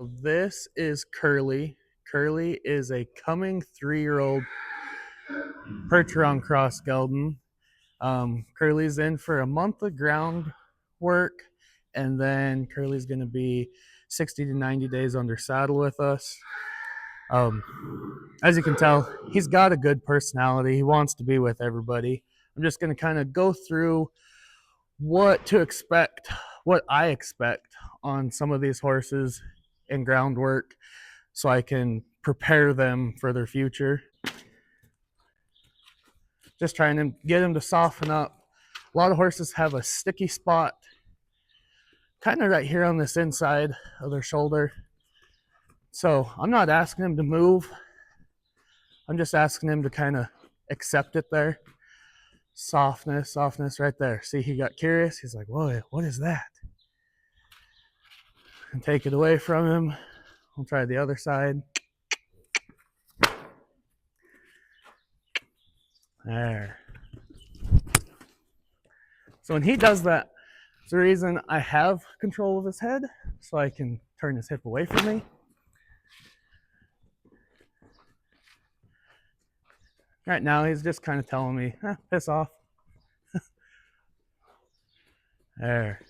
This is Curlee. Curlee is a coming 3-year-old Percheron Cross Gelding. Curlee's in for a month of ground work, and then Curlee's going to be 60 to 90 days under saddle with us. Um, as you can tell, he's got a good personality. He wants to be with everybody. I'm just going to kind of go through what to expect, what I expect on some of these horses in groundwork, so I can prepare them for their future. Just trying to get them to soften up. A lot of horses have a sticky spot kind of right here on this inside of their shoulder. So I'm not asking them to move. I'm just asking them to kind of accept it there. Softness right there. See, he got curious. He's like, whoa, what is that? And take it away from him. We'll try the other side. There. So when he does that, it's the reason I have control of his head, so I can turn his hip away from me. Right now, he's just kind of telling me, piss off. There.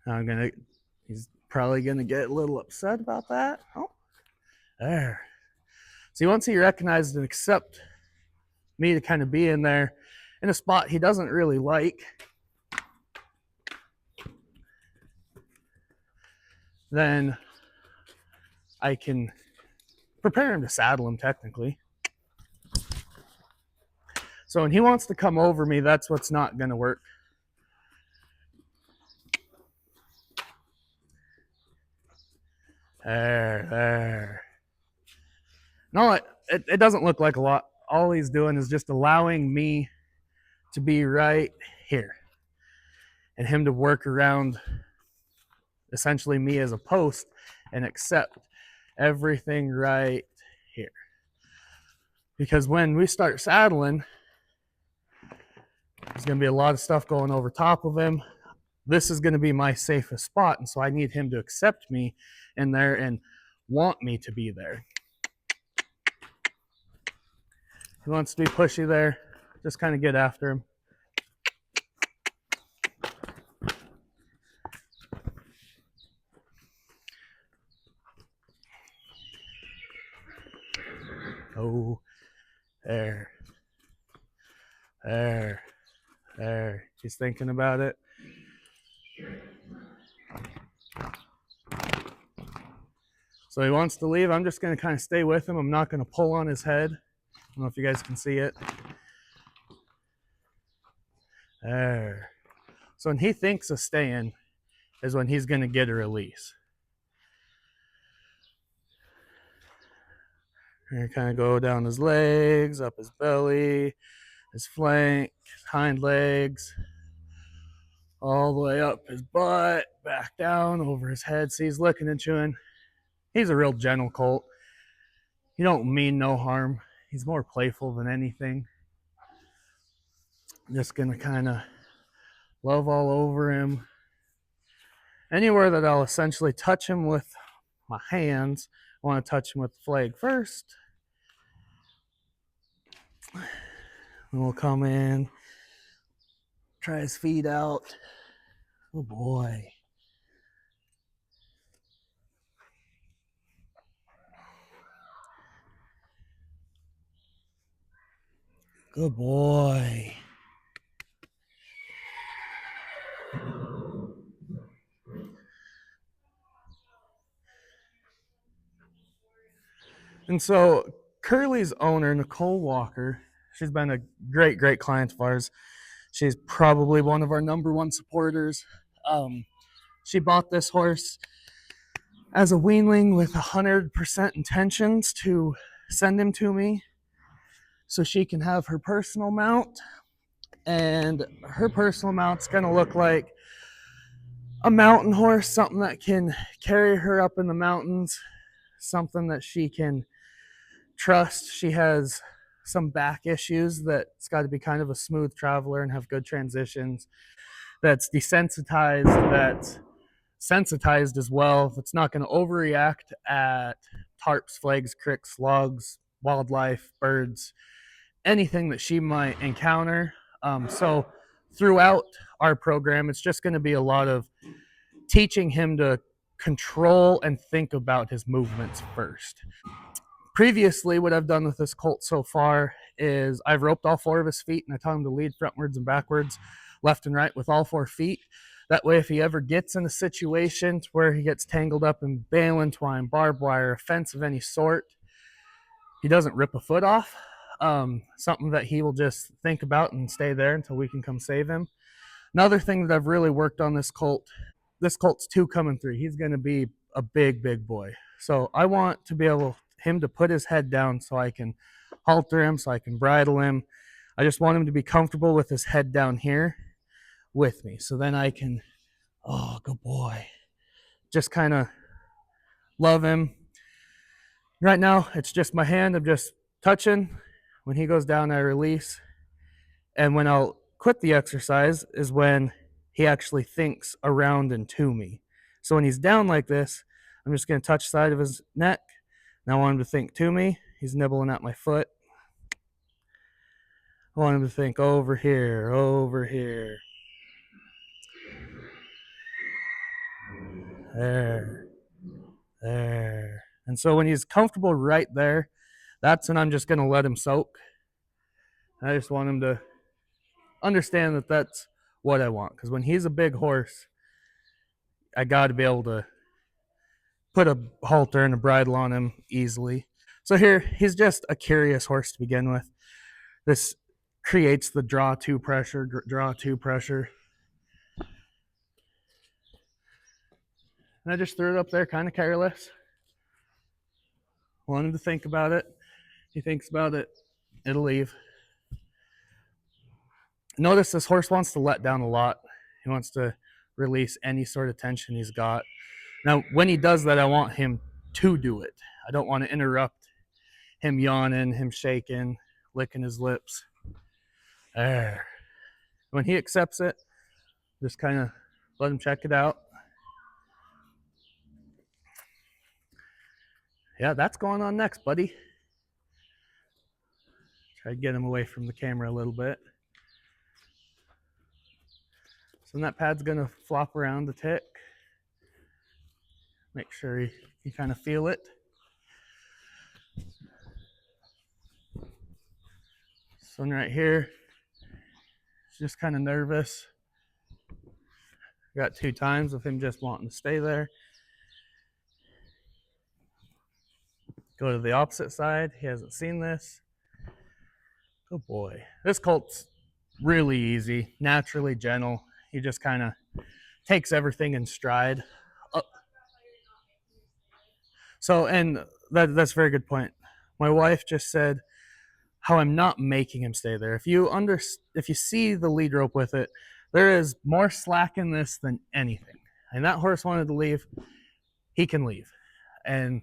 Now he's probably gonna get a little upset about that. Oh, there. See, once he recognizes and accepts me to kind of be in there in a spot he doesn't really like, then I can prepare him to saddle him technically. So when he wants to come over me, that's what's not going to work. There. No, it doesn't look like a lot. All he's doing is just allowing me to be right here and him to work around essentially me as a post and accept everything right here. Because when we start saddling, there's going to be a lot of stuff going over top of him. This is going to be my safest spot, and so I need him to accept me in there and want me to be there. He wants to be pushy there. Just kind of get after him. Oh, there. He's thinking about it. So he wants to leave. I'm just going to kind of stay with him. I'm not going to pull on his head. I don't know if you guys can see it. There. So when he thinks of staying is when he's going to get a release. And kind of go down his legs, up his belly, his flank, his hind legs, all the way up his butt, back down over his head. See, he's licking and chewing. He's a real gentle colt. He don't mean no harm. He's more playful than anything. I'm just gonna kind of love all over him. Anywhere that I'll essentially touch him with my hands, I want to touch him with the flag first. Then we'll come in, try his feet out. Oh boy. Good boy. And so Curlee's owner, Nicole Walker, she's been a great client of ours. She's probably one of our #1 supporters. She bought this horse as a weanling with 100% intentions to send him to me so she can have her personal mount. And her personal mount's going to look like a mountain horse, something that can carry her up in the mountains, something that she can trust. She has some back issues that's got to be kind of a smooth traveler and have good transitions. That's desensitized, that's sensitized as well. It's not going to overreact at tarps, flags, cricks, logs, wildlife, birds, anything that she might encounter. So throughout our program, it's just going to be a lot of teaching him to control and think about his movements first. Previously, what I've done with this colt so far is I've roped all 4 of his feet and I taught him to lead frontwards and backwards, left and right with all 4 feet. That way, if he ever gets in a situation where he gets tangled up in baling twine, barbed wire, a fence of any sort, he doesn't rip a foot off. Something that he will just think about and stay there until we can come save him. Another thing that I've really worked on this colt's 2 coming 3. He's going to be a big boy. So I want to be able him to put his head down so I can halter him, so I can bridle him. I just want him to be comfortable with his head down here with me. So then I can, oh, good boy, just kind of love him. Right now, it's just my hand. I'm just touching. When he goes down, I release. And when I'll quit the exercise is when he actually thinks around and to me. So when he's down like this, I'm just going to touch the side of his neck. Now I want him to think to me. He's nibbling at my foot. I want him to think over here, over here. There, there. And so when he's comfortable right there, that's when I'm just going to let him soak. I just want him to understand that that's what I want. Because when he's a big horse, I got to be able to put a halter and a bridle on him easily. So here, he's just a curious horse to begin with. This creates the draw to pressure, draw to pressure. And I just threw it up there kind of careless. Want him to think about it. He thinks about it, it'll leave. Notice this horse wants to let down a lot. He wants to release any sort of tension he's got. Now, when he does that, I want him to do it. I don't want to interrupt him yawning, him shaking, licking his lips. There. When he accepts it, just kind of let him check it out. Yeah, that's going on next, buddy. Try to get him away from the camera a little bit. So that pad's going to flop around the tick. Make sure you kind of feel it. So right here, he's just kind of nervous. Got 2 times of him just wanting to stay there. Go to the opposite side. He hasn't seen this. Good boy. This colt's really easy, naturally gentle. He just kind of takes everything in stride. So, and that's a very good point. My wife just said how I'm not making him stay there. If you see the lead rope with it, there is more slack in this than anything. And that horse wanted to leave, he can leave. And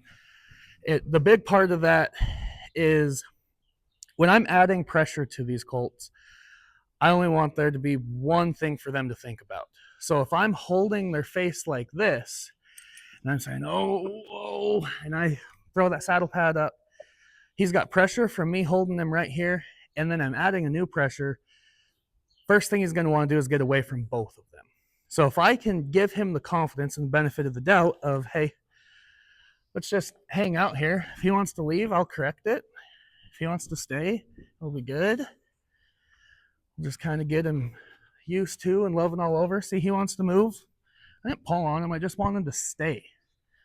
the big part of that is when I'm adding pressure to these colts, I only want there to be one thing for them to think about. So if I'm holding their face like this, and I'm saying, oh, and I throw that saddle pad up, he's got pressure from me holding him right here, and then I'm adding a new pressure. First thing he's going to want to do is get away from both of them. So if I can give him the confidence and benefit of the doubt of, hey, let's just hang out here. If he wants to leave, I'll correct it. If he wants to stay, it'll be good. Just kind of get him used to and loving all over. See, he wants to move. I didn't pull on him. I just want him to stay.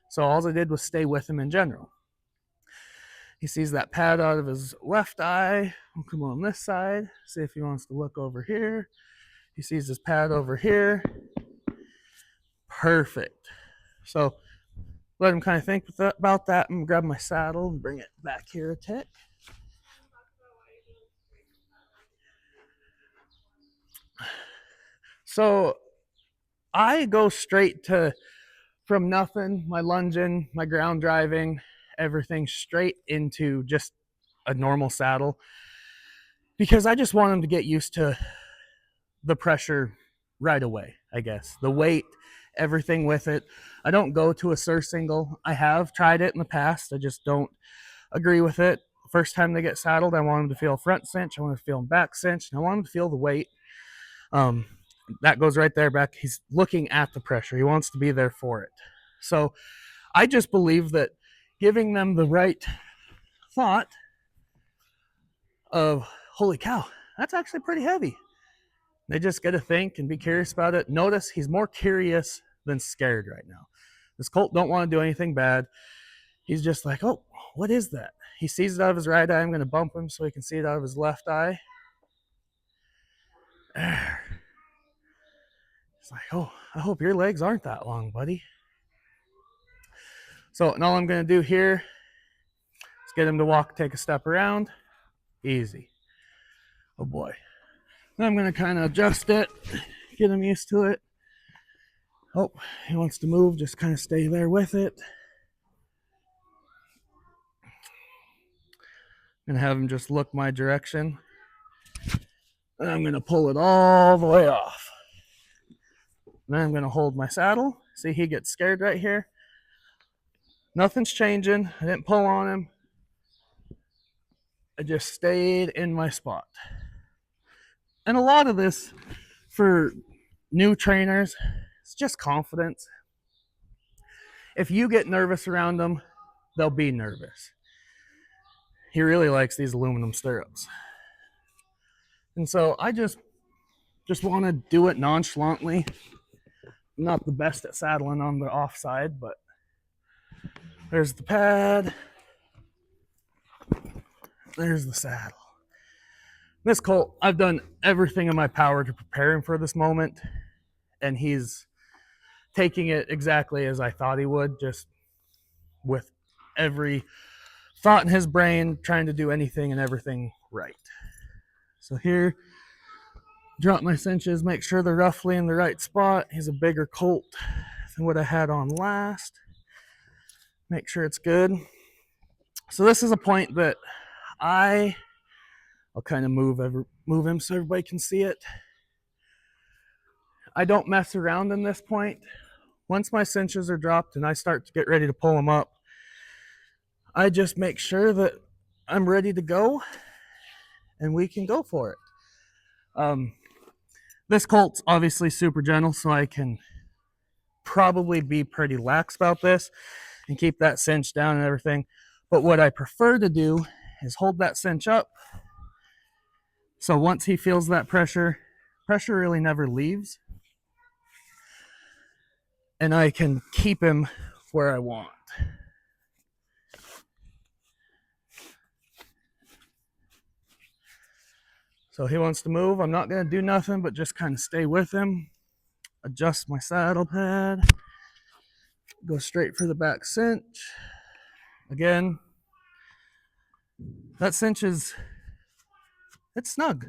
So all I did was stay with him in general. He sees that pad out of his left eye. I'll come on this side. See if he wants to look over here. He sees his pad over here. Perfect. So let him kind of think about that. I'm going to grab my saddle and bring it back here a tick. So I go straight to, from nothing, my lunging, my ground driving, everything straight into just a normal saddle, because I just want him to get used to the pressure right away, I guess. The weight everything with it. I don't go to a surcingle. I have tried it in the past. I just don't agree with it. First time they get saddled, I want them to feel front cinch. I want them to feel back cinch. And I want them to feel the weight. That goes right there back. He's looking at the pressure. He wants to be there for it. So I just believe that giving them the right thought of, holy cow, that's actually pretty heavy. They just got to think and be curious about it. Notice he's more curious than scared right now. This colt don't want to do anything bad. He's just like, oh, what is that? He sees it out of his right eye. I'm going to bump him so he can see it out of his left eye. There. It's like, oh, I hope your legs aren't that long, buddy. So and all I'm going to do here is get him to walk, take a step around. Easy. Oh boy. Then I'm going to kind of adjust it, get him used to it. Oh, he wants to move, just kind of stay there with it. And have him just look my direction. And I'm going to pull it all the way off. Then I'm going to hold my saddle. See, he gets scared right here. Nothing's changing. I didn't pull on him. I just stayed in my spot. And a lot of this for new trainers, it's just confidence. If you get nervous around them, they'll be nervous. He really likes these aluminum stirrups. And so I just want to do it nonchalantly. I'm not the best at saddling on the offside, but there's the pad. There's the saddle. This colt, I've done everything in my power to prepare him for this moment, and he's taking it exactly as I thought he would, just with every thought in his brain, trying to do anything and everything right. So here, drop my cinches, make sure they're roughly in the right spot. He's a bigger colt than what I had on last. Make sure it's good. So this is a point that I'll kind of move him so everybody can see it. I don't mess around in this point. Once my cinches are dropped and I start to get ready to pull them up, I just make sure that I'm ready to go and we can go for it. This colt's obviously super gentle, so I can probably be pretty lax about this and keep that cinch down and everything. But what I prefer to do is hold that cinch up. So once he feels that pressure really never leaves. And I can keep him where I want. So he wants to move. I'm not going to do nothing but just kind of stay with him. Adjust my saddle pad. Go straight for the back cinch. Again, that cinch it's snug.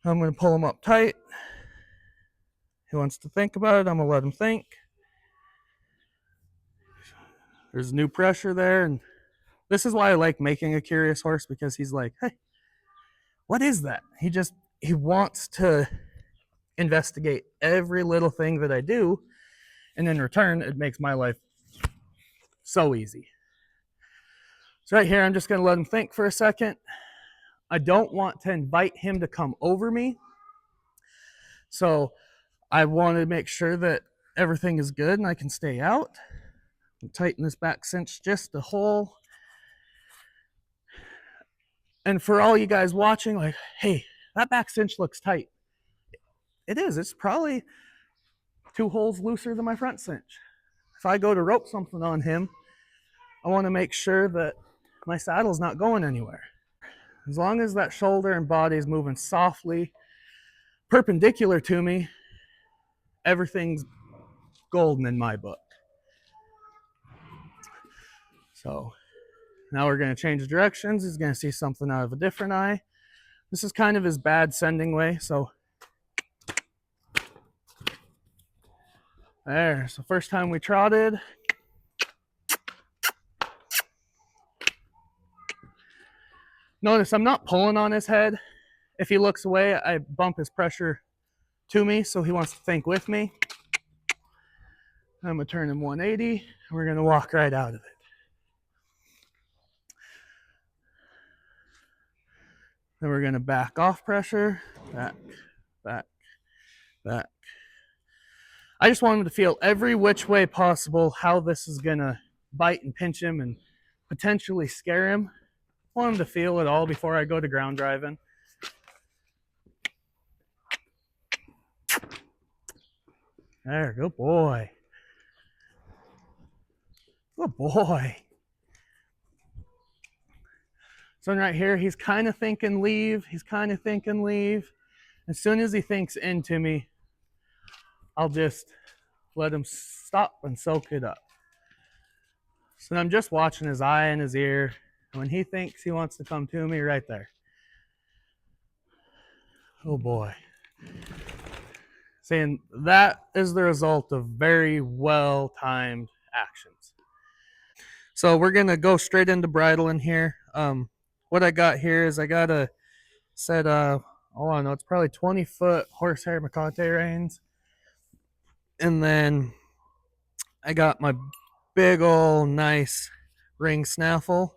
I'm going to pull him up tight. He wants to think about it. I'm going to let him think. There's new pressure there. And this is why I like making a curious horse, because he's like, hey, what is that? He wants to investigate every little thing that I do. And in return, it makes my life so easy. So right here, I'm just going to let him think for a second. I don't want to invite him to come over me. So I want to make sure that everything is good and I can stay out. Tighten this back cinch just a hole. And for all you guys watching, like, hey, that back cinch looks tight. It is. It's probably 2 holes looser than my front cinch. If I go to rope something on him, I want to make sure that my saddle's not going anywhere. As long as that shoulder and body is moving softly, perpendicular to me, everything's golden in my book. So now we're going to change directions. He's going to see something out of a different eye. This is kind of his bad sending way. So there. So first time we trotted. Notice I'm not pulling on his head. If he looks away, I bump his pressure to me, so he wants to think with me. I'm going to turn him 180, and we're going to walk right out of it. Then we're going to back off pressure, back, back, back. I just want him to feel every which way possible how this is going to bite and pinch him and potentially scare him. I want him to feel it all before I go to ground driving. There, good boy. Good boy. So right here, he's kind of thinking leave. He's kind of thinking leave. As soon as he thinks into me, I'll just let him stop and soak it up. So I'm just watching his eye and his ear. When he thinks he wants to come to me, right there. Oh boy. Saying that is the result of very well timed actions. So we're gonna go straight into bridling here. What I got here is I got a set of, oh I don't know, it's probably 20-foot horsehair Makate reins. And then I got my big old nice ring snaffle.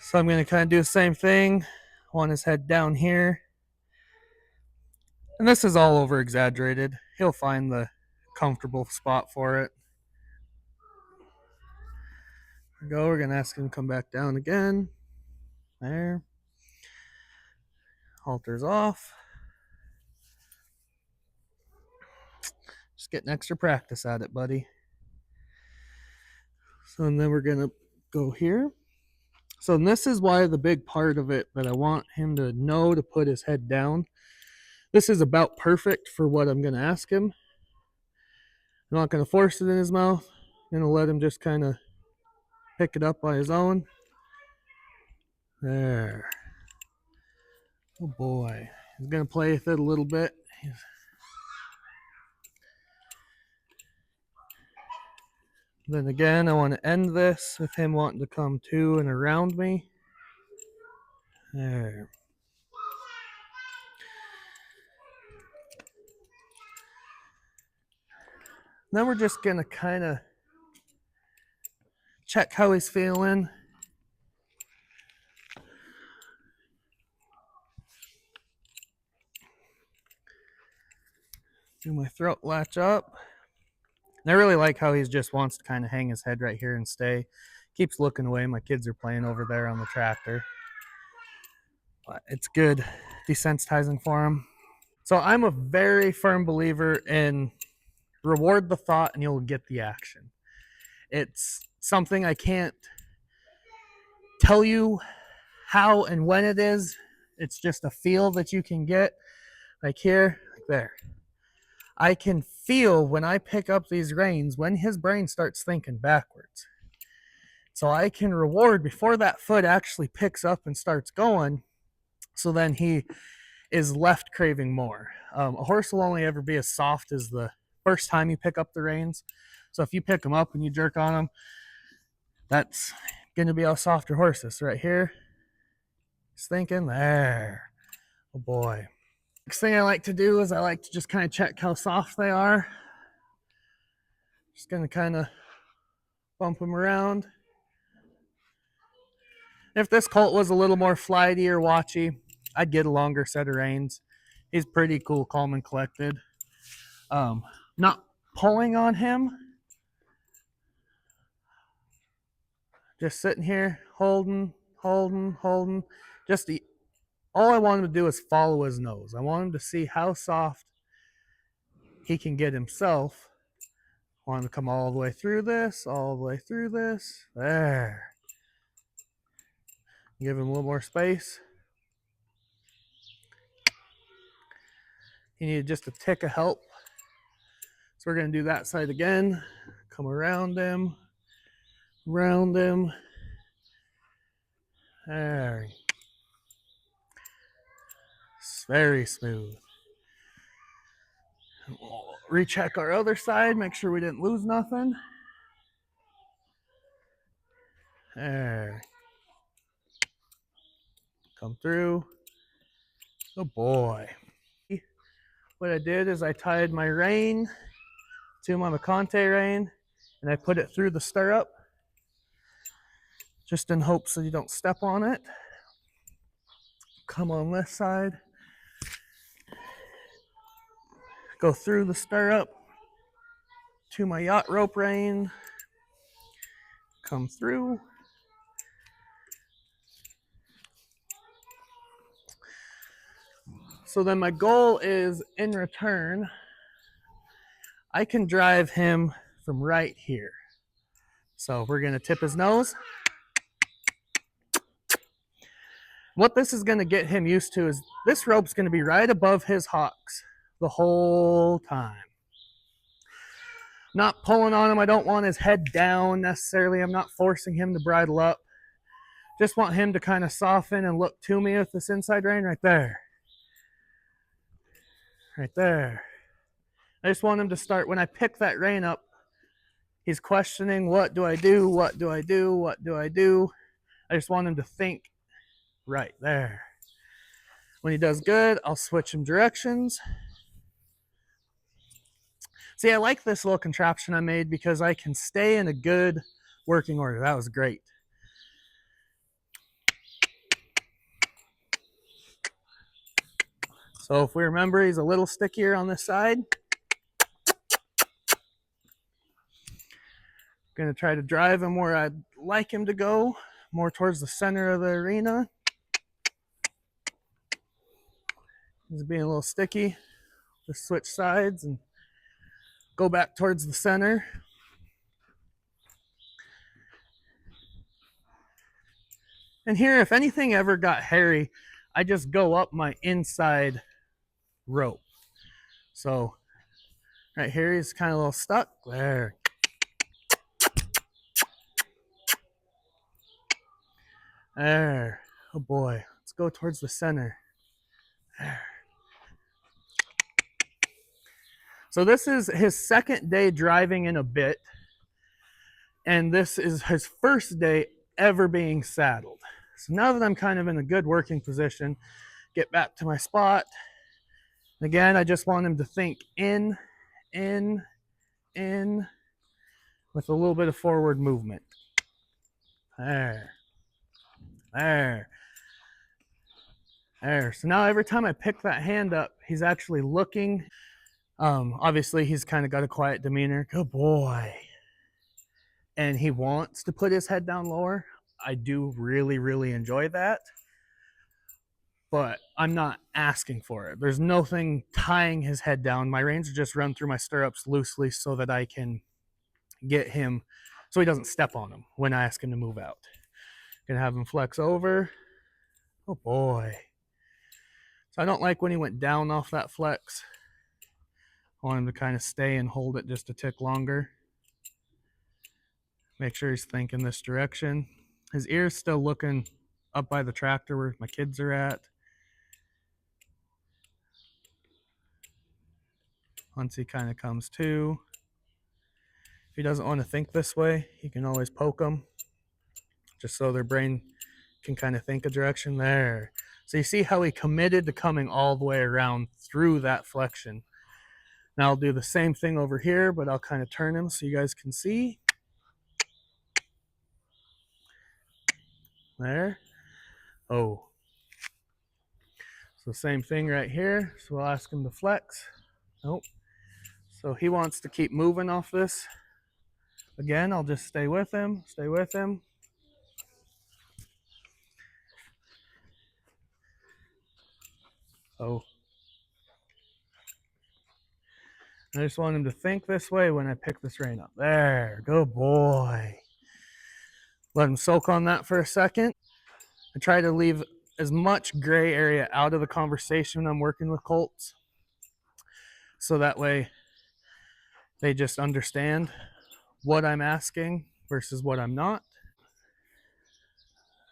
So I'm gonna kind of do the same thing. Want his head down here. And this is all over exaggerated. He'll find the comfortable spot for it. There we go. We're gonna ask him to come back down again. There. Halters off. Just getting extra practice at it, buddy. So and then we're gonna go here. So this is why the big part of it that I want him to know to put his head down. This is about perfect for what I'm gonna ask him. I'm not gonna force it in his mouth. I'm gonna let him just kind of pick it up by his own. There. Oh boy. He's gonna play with it a little bit. Then again, I want to end this with him wanting to come to and around me. There. Then we're just gonna kind of check how he's feeling. Do my throat latch up. And I really like how he just wants to kind of hang his head right here and stay. Keeps looking away. My kids are playing over there on the tractor. But it's good desensitizing for him. So I'm a very firm believer in reward the thought and you'll get the action. It's something I can't tell you how and when it is. It's just a feel that you can get. Like here, like there. I can feel when I pick up these reins when his brain starts thinking backwards. So I can reward before that foot actually picks up and starts going. So then he is left craving more. A horse will only ever be as soft as the first time you pick up the reins. So if you pick him up and you jerk on him, that's going to be how soft your horse is. Right here, he's thinking, there. Oh boy. Next thing I like to do is I like to just kind of check how soft they are. Just going to kind of bump them around. If this colt was a little more flighty or watchy, I'd get a longer set of reins. He's pretty cool, calm, and collected. Not pulling on him. Just sitting here, holding. Just all I want him to do is follow his nose. I want him to see how soft he can get himself. I want him to come all the way through this, all the way through this. There. Give him a little more space. He needed just a tick of help. So we're going to do that side again. Come around him. Around him. There. It's very smooth. We'll recheck our other side, make sure we didn't lose nothing. There. Come through. Oh boy. What I did is I tied my rein to my Macante rein, and I put it through the stirrup just in hopes that you don't step on it. Come on this side, go through the stirrup to my yacht rope rein, come through. So then my goal is, in return, I can drive him from right here. So we're gonna tip his nose. What this is gonna get him used to is this rope's gonna be right above his hocks the whole time. Not pulling on him, I don't want his head down necessarily. I'm not forcing him to bridle up. Just want him to kind of soften and look to me with this inside rein right there. Right there. I just want him to start, when I pick that rein up, he's questioning, what do I do? What do I do? What do I do? I just want him to think right there. When he does good, I'll switch him directions. See, I like this little contraption I made because I can stay in a good working order. That was great. So if we remember, he's a little stickier on this side. Going to try to drive him where I'd like him to go, more towards the center of the arena. He's being a little sticky. Just switch sides and go back towards the center. And here, if anything ever got hairy, I just go up my inside rope. So right here, he's kind of a little stuck. There. There. Oh boy. Let's go towards the center. There. So this is his second day driving in a bit. And this is his first day ever being saddled. So now that I'm kind of in a good working position, get back to my spot. Again, I just want him to think in, with a little bit of forward movement. There. There. There. So now every time I pick that hand up, he's actually looking. Obviously, he's kind of got a quiet demeanor. Good boy. And he wants to put his head down lower. I do really, really enjoy that. But I'm not asking for it. There's nothing tying his head down. My reins are just run through my stirrups loosely so that I can get him so he doesn't step on them when I ask him to move out. Gonna have him flex over. Oh boy. So I don't like when he went down off that flex. I want him to kind of stay and hold it just a tick longer. Make sure he's thinking this direction. His ear's still looking up by the tractor where my kids are at. Once he kind of comes to. If he doesn't want to think this way, you can always poke them just so their brain can kind of think a direction. There. So you see how he committed to coming all the way around through that flexion. Now I'll do the same thing over here, but I'll kind of turn him so you guys can see. There. Oh. So same thing right here. So we'll ask him to flex. Nope. So he wants to keep moving off this. Again, I'll just stay with him, stay with him. Oh. I just want him to think this way when I pick this rein up. There, good boy. Let him soak on that for a second. I try to leave as much gray area out of the conversation when I'm working with colts. So that way they just understand what I'm asking versus what I'm not.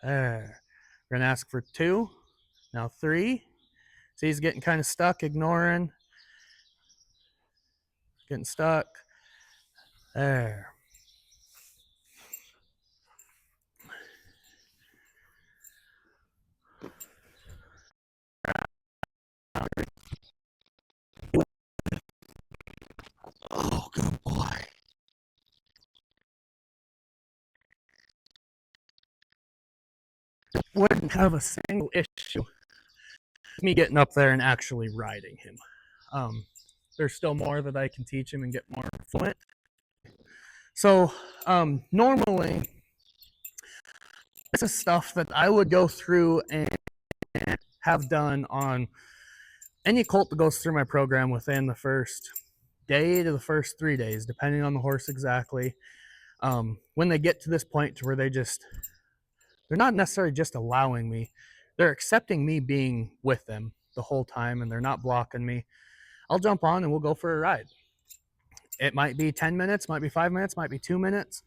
There. We're gonna ask for 2. Now 3. See, he's getting kind of stuck, ignoring. Getting stuck. There. Oh, good boy. wouldn't have a single issue with me getting up there and actually riding him. There's still more that I can teach him and get more fluent. So normally, this is stuff that I would go through and have done on any colt that goes through my program within the first day to the first 3 days, depending on the horse exactly. When they get to this point to where they're not necessarily just allowing me, they're accepting me being with them the whole time and they're not blocking me. I'll jump on and we'll go for a ride. It might be 10 minutes, might be 5 minutes, might be 2 minutes.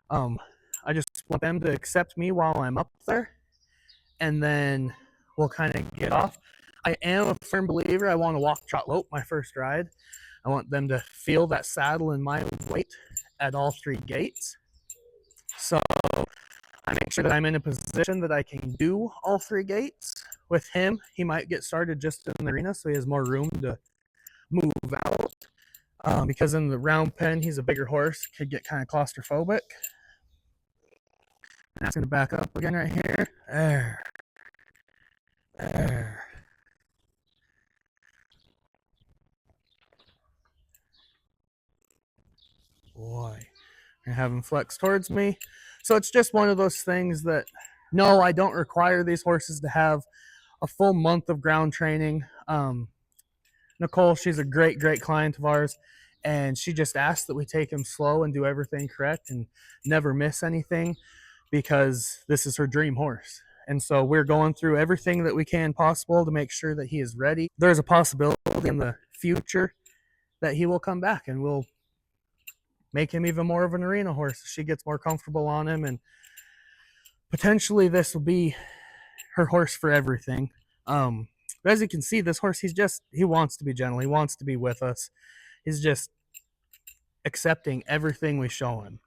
I just want them to accept me while I'm up there, and then we'll kind of get off. I am a firm believer. I want to walk, trot, lope my first ride. I want them to feel that saddle and my weight at all 3 gates. So I make sure that I'm in a position that I can do all 3 gates. With him, he might get started just in the arena, so he has more room to move out. Because in the round pen, he's a bigger horse, could get kind of claustrophobic. That's going to back up again right here. There. Boy. And have him flex towards me. So it's just one of those things that, no, I don't require these horses to have a full month of ground training. Nicole, she's a great, great client of ours. And she just asked that we take him slow and do everything correct and never miss anything, because this is her dream horse. And so we're going through everything that we can possible to make sure that he is ready. There's a possibility in the future that he will come back and we'll make him even more of an arena horse. She gets more comfortable on him, and potentially this will be her horse for everything. But as you can see, this horse, he wants to be gentle. He wants to be with us. He's just accepting everything we show him.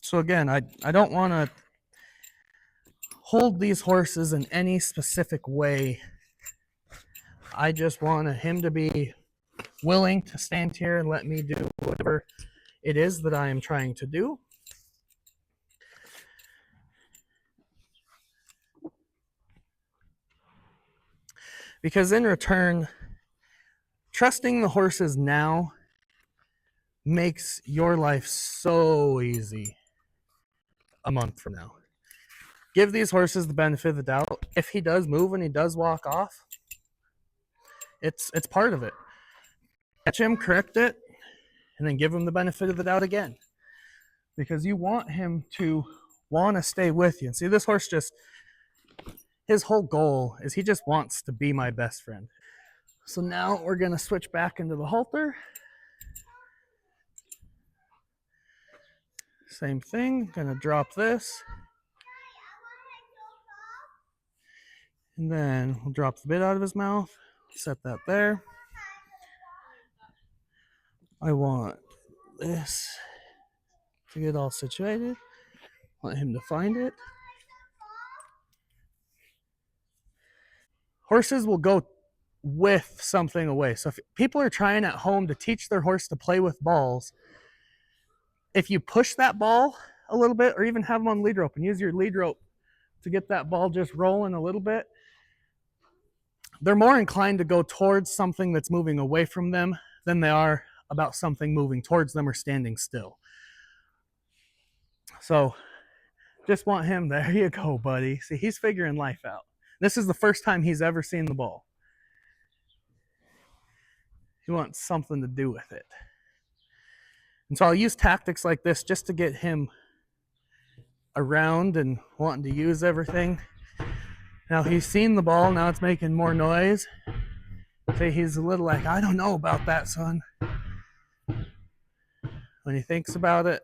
So again, I don't want to hold these horses in any specific way. I just want him to be willing to stand here and let me do whatever it is that I am trying to do. Because in return, trusting the horses now makes your life so easy a month from now. Give these horses the benefit of the doubt. If he does move and he does walk off, it's part of it. Catch him, correct it, and then give him the benefit of the doubt again. Because you want him to want to stay with you. And see, this horse his whole goal is he just wants to be my best friend. So now we're going to switch back into the halter. Same thing, going to drop this. And then we'll drop the bit out of his mouth, set that there. I want this to get all situated. Want him to find it. Horses will go with something away. So if people are trying at home to teach their horse to play with balls, if you push that ball a little bit, or even have them on lead rope and use your lead rope to get that ball just rolling a little bit, they're more inclined to go towards something that's moving away from them than they are about something moving towards them or standing still. So just want him, there you go, buddy. See, he's figuring life out. This is the first time he's ever seen the ball. He wants something to do with it. And so I'll use tactics like this just to get him around and wanting to use everything. Now he's seen the ball, now it's making more noise. See, he's a little like, I don't know about that, son. When he thinks about it,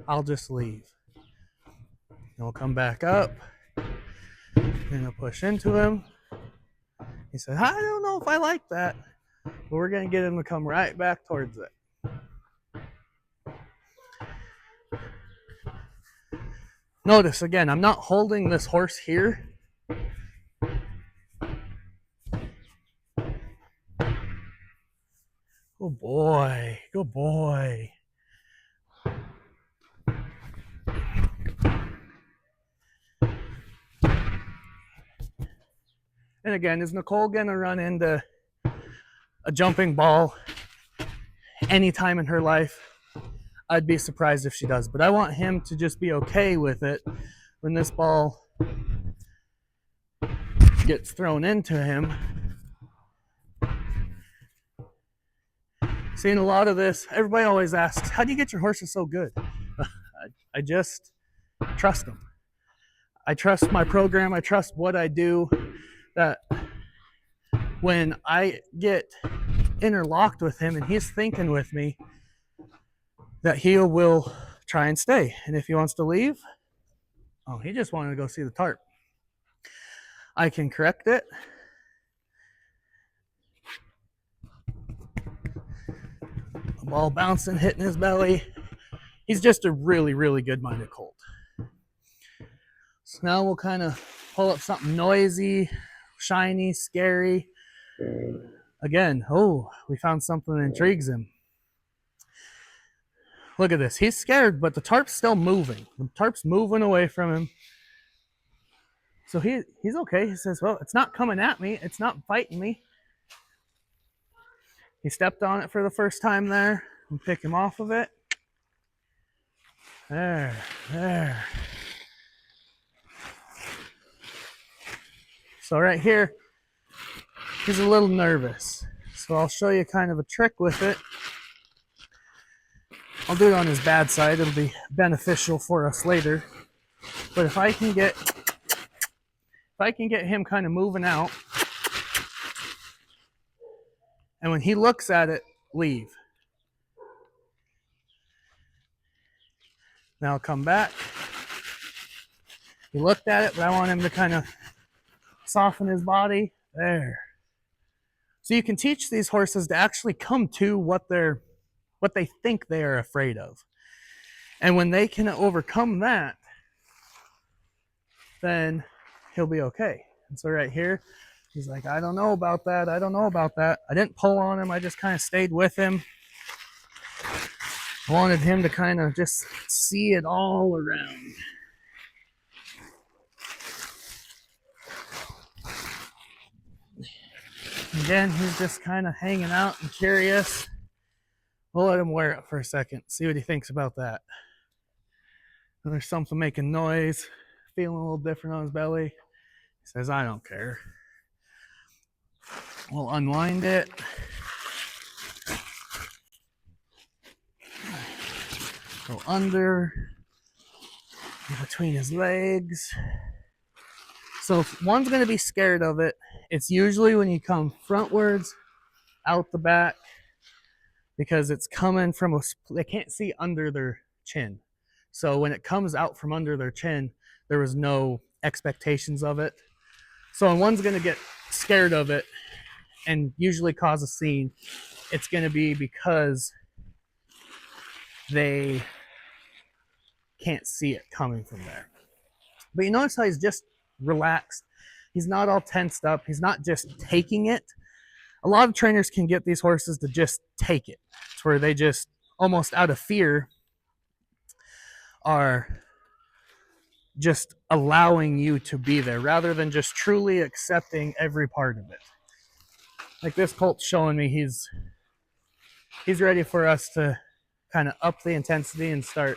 I'll just leave. And we'll come back up. And I'll push into him. He said, I don't know if I like that. But we're going to get him to come right back towards it. Notice, again, I'm not holding this horse here. Good boy. Good boy. And again, is Nicole gonna run into a jumping ball anytime in her life? I'd be surprised if she does, but I want him to just be okay with it when this ball gets thrown into him. Seeing a lot of this, everybody always asks, how do you get your horses so good? I just trust them. I trust my program. I trust what I do. That when I get interlocked with him and he's thinking with me, that he will try and stay. And if he wants to leave, oh, he just wanted to go see the tarp, I can correct it. The ball bouncing, hitting his belly. He's just a really, really good-minded colt. So now we'll kind of pull up something noisy, shiny, scary. Again, oh, we found something that intrigues him. Look at this. He's scared, but the tarp's still moving. The tarp's moving away from him. So he's okay. He says, well, it's not coming at me. It's not fighting me. He stepped on it for the first time there. I'll pick him off of it. There. So right here, he's a little nervous. So I'll show you kind of a trick with it. I'll do it on his bad side. It'll be beneficial for us later. But if I can get him kind of moving out, and when he looks at it, leave. Now I'll come back. He looked at it, but I want him to kind of soften his body. There. So you can teach these horses to actually come to what they think they are afraid of. And when they can overcome that, then he'll be okay. And so right here, he's like, I don't know about that. I don't know about that. I didn't pull on him. I just kind of stayed with him. I wanted him to kind of just see it all around. Again, he's just kind of hanging out and curious. We'll let him wear it for a second, see what he thinks about that. And there's something making noise, feeling a little different on his belly. He says, I don't care. We'll unwind it. Go under, between his legs. So if one's going to be scared of it, it's usually when you come frontwards, out the back, because it's coming from they can't see under their chin. So when it comes out from under their chin, there was no expectations of it. So when one's going to get scared of it and usually cause a scene, it's going to be because they can't see it coming from there. But you notice how he's just relaxed. He's not all tensed up. He's not just taking it. A lot of trainers can get these horses to just take it. It's where they just, almost out of fear, are just allowing you to be there rather than just truly accepting every part of it. Like this colt's showing me he's ready for us to kind of up the intensity and start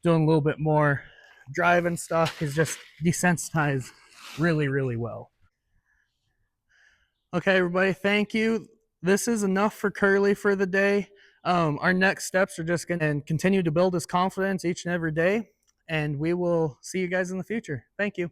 doing a little bit more driving stuff. He's just desensitized really, really well. Okay, everybody, thank you. This is enough for Curlee for the day. Our next steps are just going to continue to build his confidence each and every day, and we will see you guys in the future. Thank you.